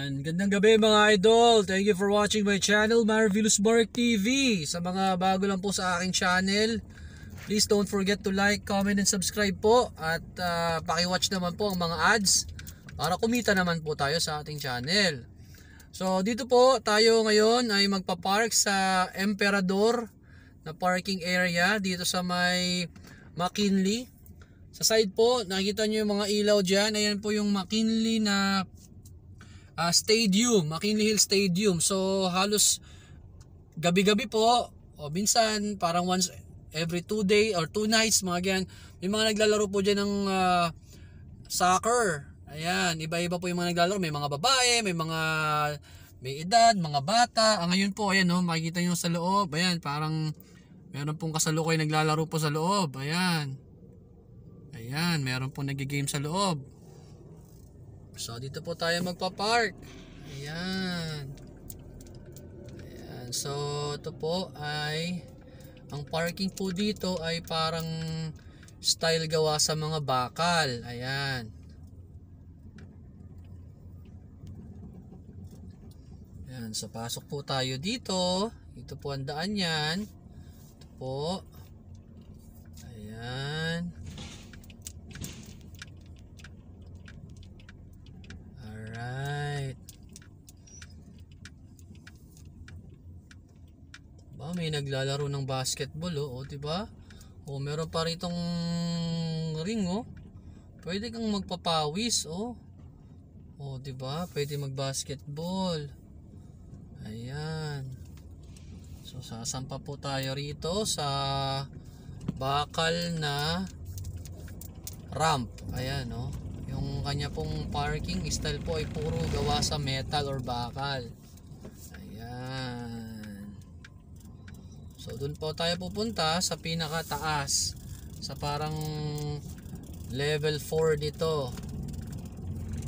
Yan, gandang gabi mga idol. Thank you for watching my channel, Marvelous Mark TV. Sa mga bago lang po sa aking channel, please don't forget to like, comment, and subscribe po. At paki-watch naman po ang mga ads para kumita naman po tayo sa ating channel. So dito po tayo ngayon ay magpa-park sa Emperador na parking area dito sa may McKinley. Sa side po, nakikita nyo yung mga ilaw dyan. Ayan po yung McKinley na stadium, McKinley Hill Stadium. So halos gabi-gabi po o minsan parang once every 2 day or 2 nights mga ganyan, may mga naglalaro po dyan ng soccer. Ayan, iba-iba po yung mga naglalaro. May mga babae, may edad, mga bata. Ngayon po, ayan no, makikita nyo sa loob. Ayan, parang meron pong kasalukuyan naglalaro po sa loob. Ayan. Ayan, meron pong nag-game sa loob. So dito po tayo magpa-park. Ayan. Ayan. So ito po ay ang parking po dito ay parang style gawa sa mga bakal. Ayan. Ayan. So pasok po tayo dito. Ito po ang daan yan. Ito po. Ayan. May naglalaro ng basketball oh, 'di ba? Oh, meron pa ritong ring oh. Pwede kang magpapawis oh. Oh, 'di ba? Pwede magbasketball. Ayan. So sasampa po tayo rito sa bakal na ramp. Ayan oh. Yung kanya pong parking style po ay puro gawa sa metal or bakal. Ayan. So doon po tayo pupunta sa pinakataas, sa parang level 4 dito.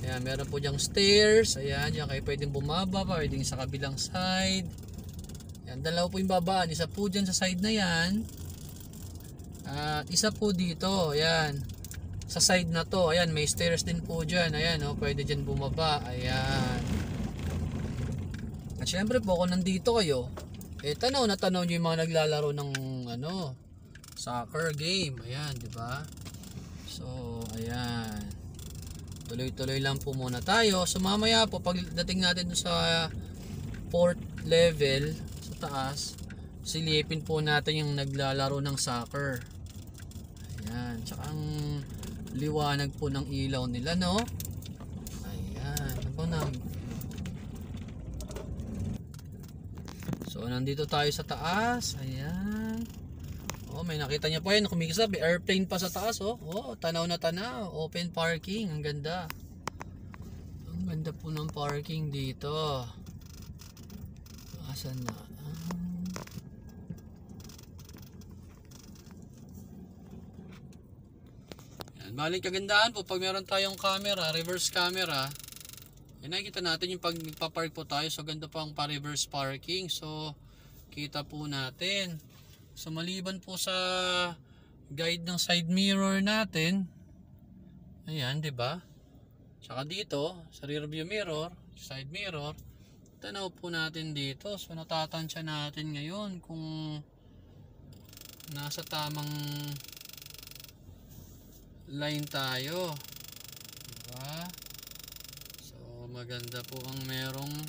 Ayan, meron po diyang stairs. Ayan, diyan kayo pwedeng bumaba pa, pwedeng sa kabilang side. Ayan, dalawa po yung babaan. Isa po dyan sa side na yan. At isa po dito. Ayan, sa side na to. Ayan, may stairs din po dyan. Ayan, oh, pwede dyan bumaba. Ayan. At syempre po kung nandito kayo, tanaw nyo yung mga naglalaro ng soccer game. Ayan, 'di ba? So, ayan. Tuloy-tuloy lang po muna tayo. So mamaya po pagdating natin doon sa 4th level sa taas, silipin po natin yung naglalaro ng soccer. Ayan, tsaka ang liwanag po ng ilaw nila, no? Ayan, ano na. So nandito tayo sa taas. Ayan. Oh, may nakita niyo po yan, kumikisab, airplane pa sa taas oh. Oh, tanaw na tanaw, open parking, ang ganda. Ang ganda po ng parking dito. Asan na? Yan, balik kagandahan po pag meron tayong camera, reverse camera. Nakikita natin yung pag nagpa-park po tayo. So ganda po ang pa-reverse parking. So kita po natin. So maliban po sa guide ng side mirror natin. Ayan, 'di ba? Saka dito sa rear view mirror, side mirror, tanaw po natin dito. So natatansya natin ngayon kung nasa tamang line tayo. 'Di ba? Maganda po ang merong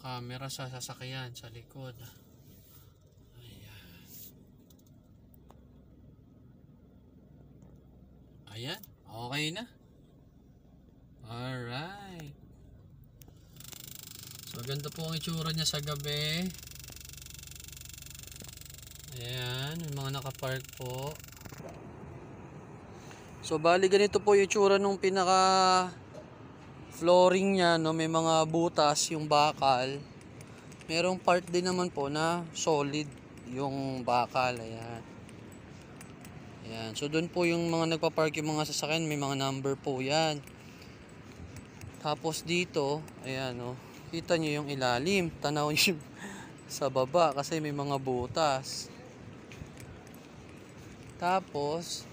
camera sa sasakyan sa likod. Ayan. Ayan, okay na. Alright. So ganda po ang itsura niya sa gabi. Ayan, may mga nakapark po. So bali ganito po yung itsura nung pinaka flooring niya, no, may mga butas yung bakal. Merong part din naman po na solid yung bakal. Ayan. Ayan. So doon po yung mga nagpa-park yung mga sasakyan, may mga number po yan. Tapos dito, ayan no, kita nyo yung ilalim. Tanaw nyo sa baba kasi may mga butas. Tapos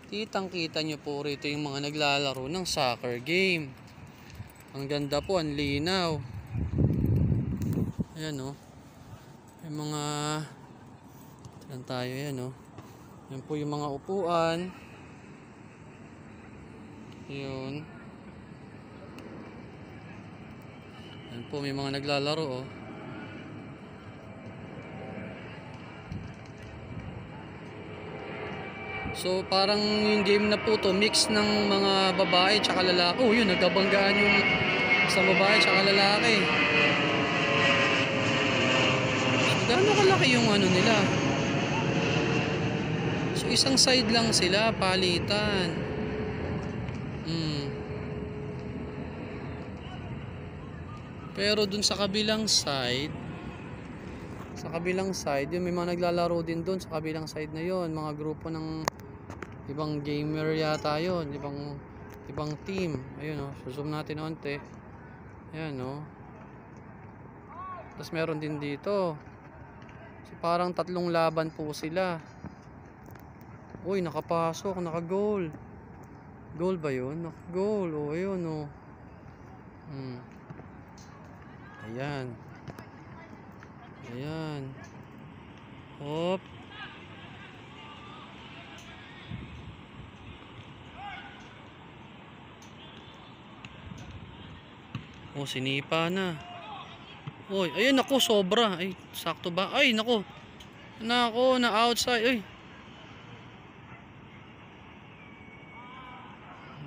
kitang kita nyo po rito yung mga naglalaro ng soccer game. Ang ganda po, ang linaw. Ayan o. May mga saan tayo, ayan o. Ayan po yung mga upuan. Yun. Ayan po, may mga naglalaro o. So parang yung game na po to mix ng mga babae tsaka lalaki. Oh yun, nagkabanggaan yung sa babae tsaka lalaki. So gaano kalaki yung ano nila. So isang side lang sila, palitan. Pero dun sa kabilang side, yun, may mga naglalaro din dun sa kabilang side na yun, mga grupo ng ibang gamer yata yun, ibang team. Ayun o, zoom natin onte. Ayan o. Tapos meron din dito. So parang 3 laban po sila. Uy, nakapasok, naka-goal. Goal ba yun? Naka-goal. O, ayun o. Ayan. Ayan. Hop. Oh, sinipa na. Oy, ayun nako, sobra. Ay, sakto ba? Ay, nako. Nako, na outside. Ay.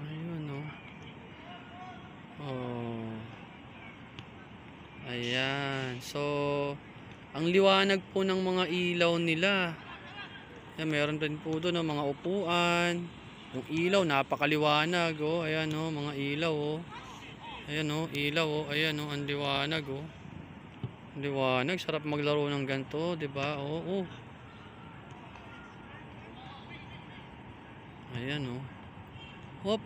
Ayun, oh. Oh. Ayan. So, ang liwanag po ng mga ilaw nila. Ayan, meron din po doon, mga upuan. Yung ilaw, napakaliwanag, oh. Ayan, oh, mga ilaw, oh. Ayan o, ilaw o, ayan o, ang liwanag o. Ang liwanag, sarap maglaro ng ganito, diba? Oo. Ayan o. Hop,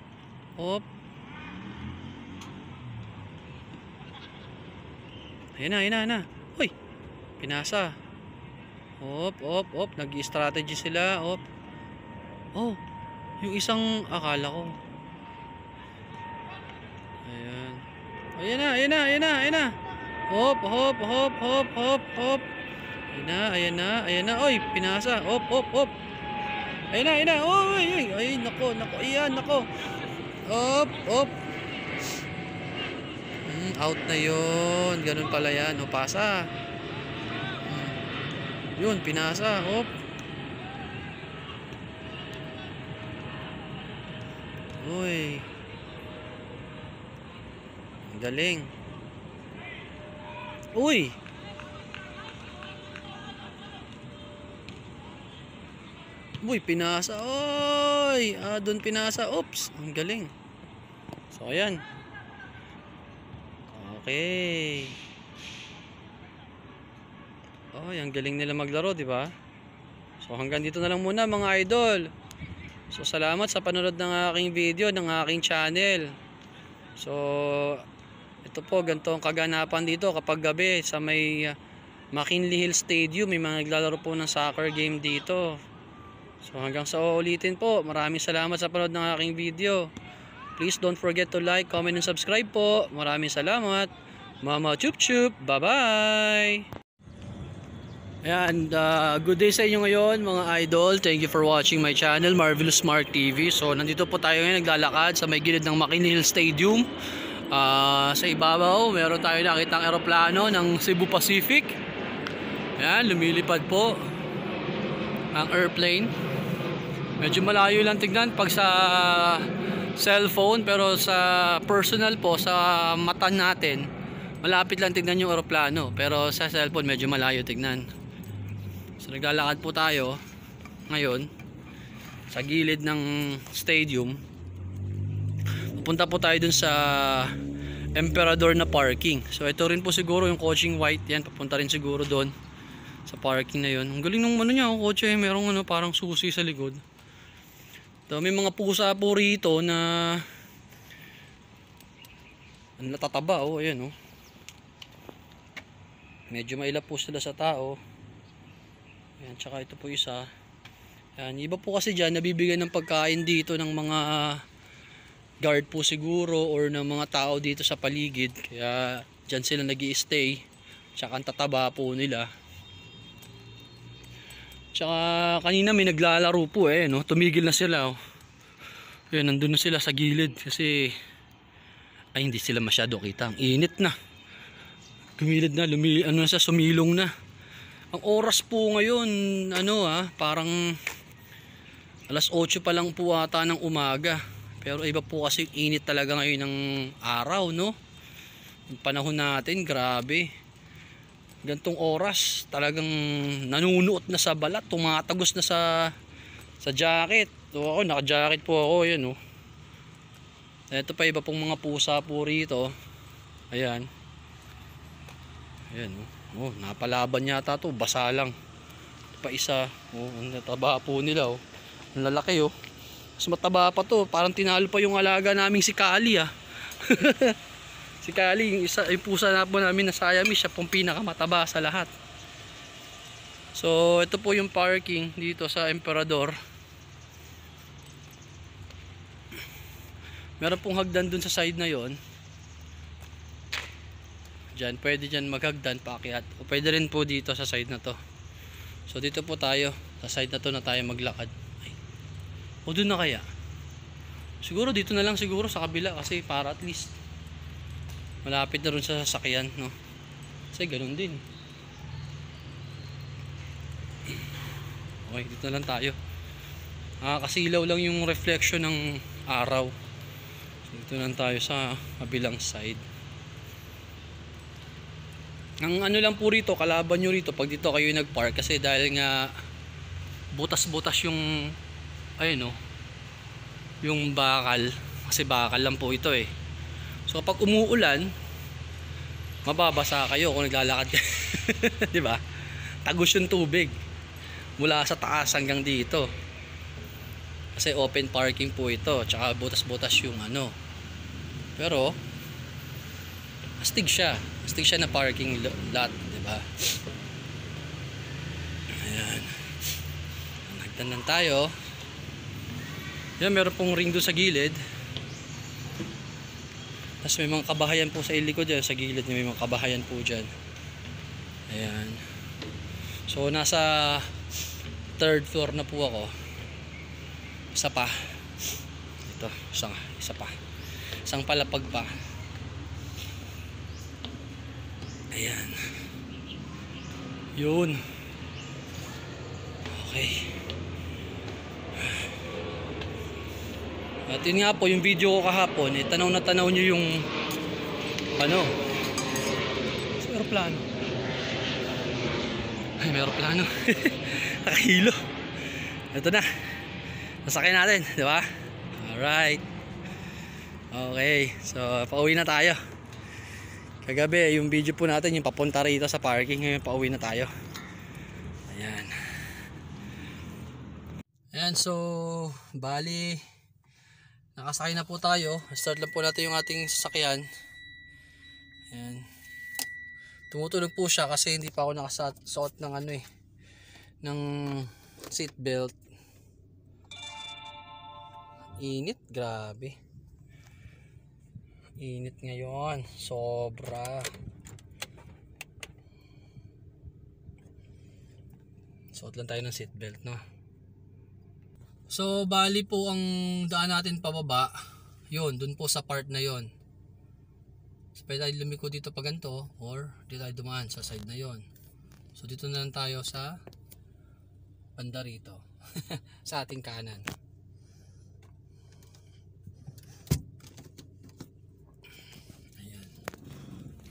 hop. Ayan na. Uy, pinasa. Hop, hop, hop, nag-i-strategy sila, hop. Oh, yung isang akala ko. Ayan na. Hop. Ayan na. Oy, pinasa. Hop. Ayan na. Oy. Ay, nako. Ayan, nako. Hop. Out na yun. Ganun pala yan. O, pasa. Yun, pinasa. Hop. Uy. Galing. Uy. Pinasa. Oy, doon pinasa. Oops, ang galing. So ayan. Okay. Oh, ang galing nila maglaro, di ba? So hanggang dito na lang muna mga idol. So salamat sa panonood ng aking video, ng aking channel. So ito po, ganito ang kaganapan dito kapag gabi sa may McKinley Hill Stadium. May mga naglalaro po ng soccer game dito. So hanggang sa uulitin po, maraming salamat sa panood ng aking video. Please don't forget to like, comment, and subscribe po. Maraming salamat. Mama chup chup. Bye bye. Ayan, good day sa inyo ngayon mga idol. Thank you for watching my channel, Marvelous Mark TV. So nandito po tayo ngayon naglalakad sa may gilid ng McKinley Hill Stadium. Sa ibabaw, meron tayo nakitang eroplano ng Cebu Pacific. Ayan, lumilipad po ang airplane. Medyo malayo lang tignan pag sa cellphone, pero sa personal po, sa mata natin, malapit lang tignan yung eroplano. Pero sa cellphone, medyo malayo tignan. So naglalakad po tayo ngayon sa gilid ng stadium. Pupunta po tayo dun sa Emperador na parking. So ito rin po siguro yung coaching white yan. Papunta rin siguro doon sa parking na yun. Ang galing ng ano niya, kotse. Merong ano, parang susi sa likod. So, may mga pusa po rito na natataba. Oh, ayan oh. Medyo mailap po sila sa tao. Ayan, tsaka ito po isa. Ayan, iba po kasi dyan nabibigyan ng pagkain dito ng mga guard po siguro or ng mga tao dito sa paligid, kaya dyan sila nag-i-stay. Tsaka ang tataba po nila. Tsaka kanina may naglalaro po no? Tumigil na sila Ayan, nandun na sila sa gilid kasi ay hindi sila masyado kita. Ang init na. Gumilid na, ano na siya, sumilong na. Ang oras po ngayon, parang alas 8 pa lang po ata ng umaga. Pero iba po kasi init talaga ngayon ng araw, no? Yung panahon natin, grabe. Gantong oras, talagang nanunuot na sa balat, tumatagos na sa jacket. So ako, naka-jacket po ako, yan Ito pa iba pong mga pusa po rito. Ayan. Ayan napalaban yata to, basa lang. Ito pa isa, ang nataba po nila Ang lalaki Mas mataba pa to, parang tinalo pa yung alaga naming si Kali Si Kali, yung pusa na po namin na Siamese, siya pong pinakamataba sa lahat. So ito po yung parking dito sa Emperador. Meron pong hagdan dun sa side na yon. Diyan, pwede dyan maghagdan, paakyat. O pwede rin po dito sa side na to. So dito po tayo, sa side na to na tayo maglakad. O dun na kaya? Siguro dito na lang siguro sa kabila kasi para at least malapit na rin sa sasakyan, no? Kasi ganun din. Okay, dito na lang tayo. Kasilaw lang yung reflection ng araw. Dito lang tayo sa kabilang side. Ang lang po rito, kalaban nyo rito pag dito kayo nagpark kasi dahil nga butas-butas yung yung bakal, kasi bakal lang po ito So kapag umuulan, mababasa kayo kung naglalakad kayo. 'Di ba? Tagos yung tubig mula sa taas hanggang dito. Kasi open parking po ito, tsaka butas-butas yung Pero astig siya na parking lot, 'di ba? Ayan. Nagtanong tayo. Yan, meron pong ring doon sa gilid. Tapos may mga kabahayan po sa ilikod dyan, sa gilid may mga kabahayan po dyan. Ayan. So nasa 3rd floor na po ako. Isa pa. Ito, isa pa. Isang palapag pa. Ayan. Yun. Okay. At yun nga po, yung video ko kahapon, tanaw na tanaw nyo yung sa aeroplano. Ay, may aeroplano. Nakahilo. Ito na. Nasakay natin, di ba? Alright. Okay, so pauwi na tayo. Kagabi, yung video po natin, yung papunta rito sa parking, ngayon pauwi na tayo. Ayan. Ayan, so bali nakasakay na po tayo. Start lang po natin yung ating sasakyan. Ayan. Tumutunog po siya kasi hindi pa ako nakasuot ng ng seat belt. Init, grabe. Init ngayon, sobra. Suot lang tayo ng seat belt, no? So bali po ang daan natin pababa, yun, dun po sa part na yun. So pwede tayo lumiko dito pa ganito, or dito tayo dumaan sa side na yun. So dito na lang tayo sa banda rito. Sa ating kanan. Ayan.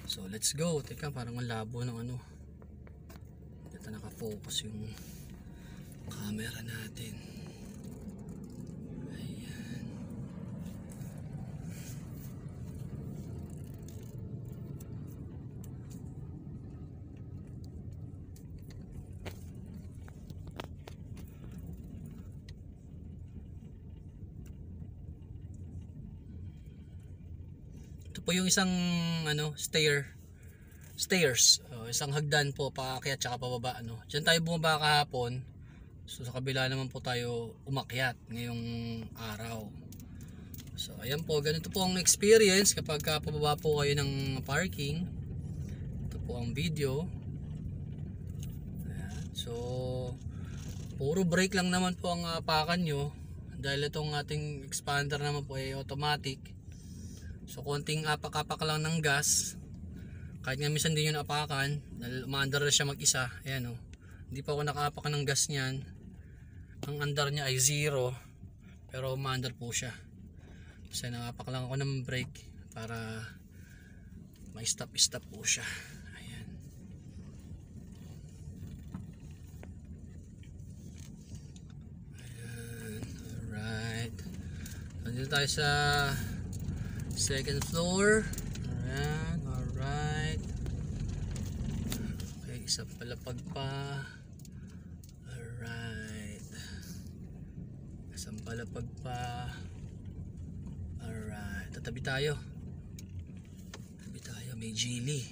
So let's go. Teka, parang malabo ng dito nakafocus yung camera natin. Ito po yung isang stairs, isang hagdan po paakyat tsaka pababa. Diyan tayo bumaba kahapon. So sa kabila naman po tayo umakyat ngayong araw. So ayan po, ganito po ang experience kapag pababa po kayo ng parking. Ito po ang video. Ayan. So puro brake lang naman po ang apakan nyo, dahil itong ating expander naman po ay automatic. So konting apak-apak lang ng gas, kahit nga minsan din yun apakan dahil umaandar na siya mag-isa. Ayan o, hindi pa ako nakaapak ng gas niyan. Ang andar niya ay 0, pero umaandar po siya. So nakapak lang ako ng brake para may stop po siya. Ayan. Ayan. Alright. Nandito tayo sa second floor. Ayan. Alright. Okay, isang palapag pa. Alright. Isang palapag pa. Alright, tatabi tayo. Tatabi tayo, may Geely.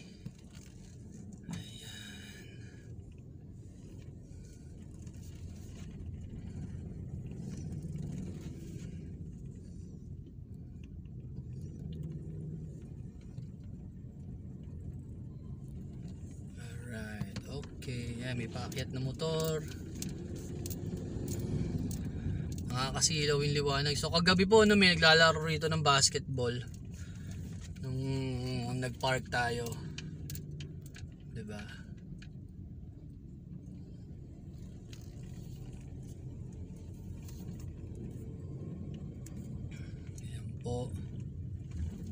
Ayan. Alright, okay. Ayan, may paakyat na motor. Nakakasilaw yung liwanag. So kagabi po may naglalaro rito ng basketball nung nagpark tayo, diba? Ayan po,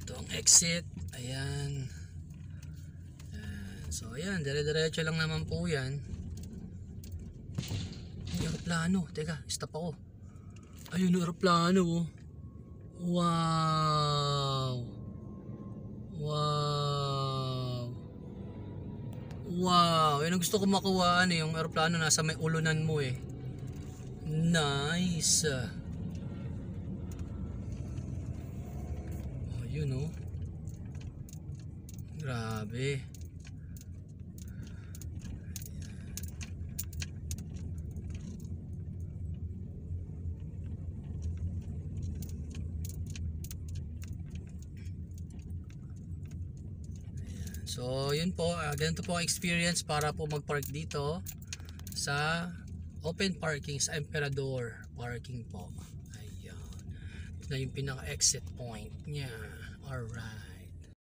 ito ang exit. Ayan. So ayan, dire-diretso lang naman po yan. May aeroplano. Teka, stop ako. Ayun, aeroplano. Wow. Wow. Wow. Yan ang gusto ko makuha, yung aeroplano nasa may ulunan mo eh. Nice. Oh, yun oh. Grabe. So yun po, ganito po ang experience para po mag-park dito sa open parking sa Emperador parking po. Ayan. Ito na yung pinaka exit point niya. Alright.